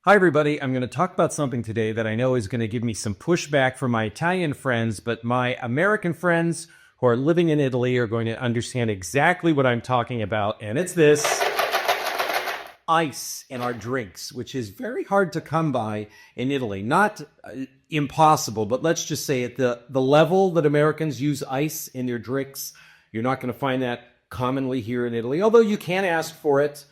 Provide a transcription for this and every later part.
Hi, everybody. I'm going to talk about something today that I know is going to give me some pushback from my Italian friends, but my American friends who are living in Italy are going to understand exactly what I'm talking about. And it's this ice in our drinks, which is very hard to come by in Italy. Not impossible, but let's just say at the level that Americans use ice in their drinks, you're not going to find that commonly here in Italy, although you can ask for it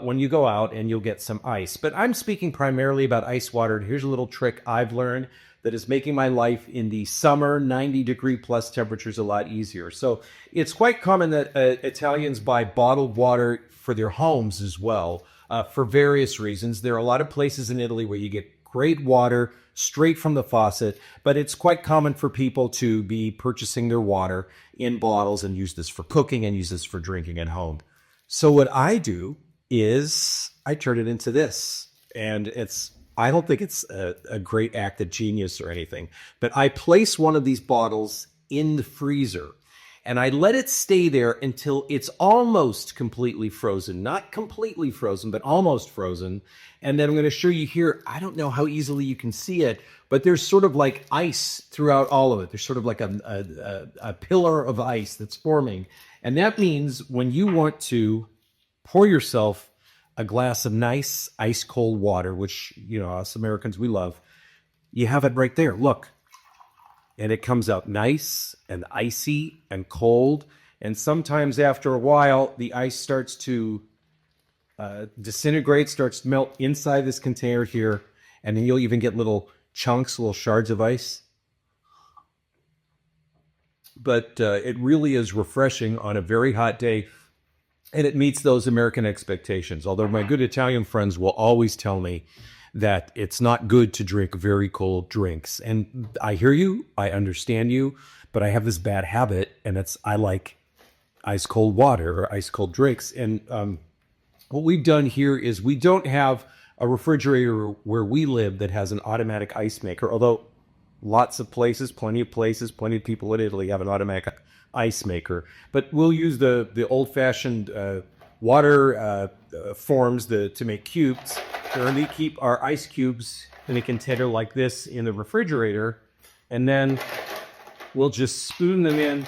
when you go out and you'll get some ice. But I'm speaking primarily about ice water. And here's a little trick I've learned that is making my life in the summer 90-degree plus temperatures a lot easier. So it's quite common that Italians buy bottled water for their homes as well for various reasons. There are a lot of places in Italy where you get great water straight from the faucet, but it's quite common for people to be purchasing their water in bottles and use this for cooking and use this for drinking at home. So what I do is I turn it into this. And I don't think it's a great act of genius or anything, but I place one of these bottles in the freezer and I let it stay there until it's almost completely frozen. Not completely frozen, but almost frozen. And then I'm going to show you here, I don't know how easily you can see it, but there's sort of like ice throughout all of it. There's sort of like a pillar of ice that's forming. And that means when you want to pour yourself a glass of nice ice cold water, which, us Americans, we love. You have it right there. Look. And it comes out nice and icy and cold. And sometimes after a while, the ice starts to disintegrate, starts to melt inside this container here. And then you'll even get little chunks, little shards of ice. But it really is refreshing on a very hot day. And it meets those American expectations. Although my good Italian friends will always tell me that it's not good to drink very cold drinks. And I hear you, I understand you, but I have this bad habit, and I like ice cold water or ice cold drinks. And what we've done here is we don't have a refrigerator where we live that has an automatic ice maker, although lots of places, plenty of people in Italy have an automatic ice maker. But we'll use the old-fashioned water forms to make cubes. So we keep our ice cubes in a container like this in the refrigerator, and then we'll just spoon them in.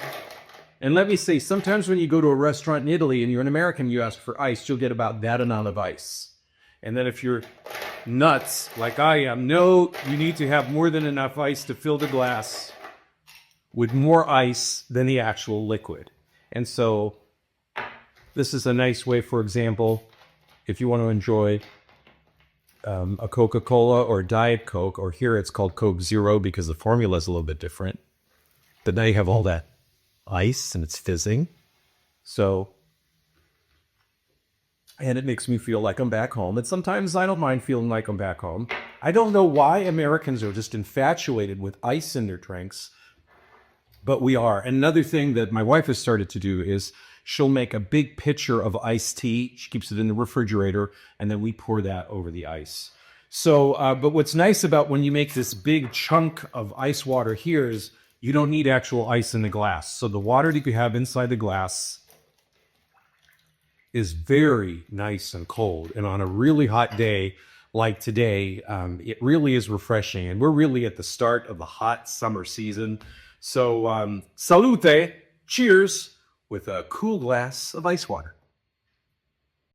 And let me say, sometimes when you go to a restaurant in Italy and you're an American, you ask for ice, you'll get about that amount of ice. And then if you're nuts like I am, no, you need to have more than enough ice to fill the glass with more ice than the actual liquid. And so this is a nice way, for example, if you want to enjoy a Coca-Cola or Diet Coke, or here it's called Coke Zero because the formula is a little bit different. But now you have all that ice and it's fizzing. And it makes me feel like I'm back home. And sometimes I don't mind feeling like I'm back home. I don't know why Americans are just infatuated with ice in their drinks, but we are. And another thing that my wife has started to do is she'll make a big pitcher of iced tea. She keeps it in the refrigerator, and then we pour that over the ice. So, but what's nice about when you make this big chunk of ice water here is you don't need actual ice in the glass. So the water that you have inside the glass is very nice and cold. And on a really hot day like today, it really is refreshing. And we're really at the start of the hot summer season. So salute, cheers, with a cool glass of ice water.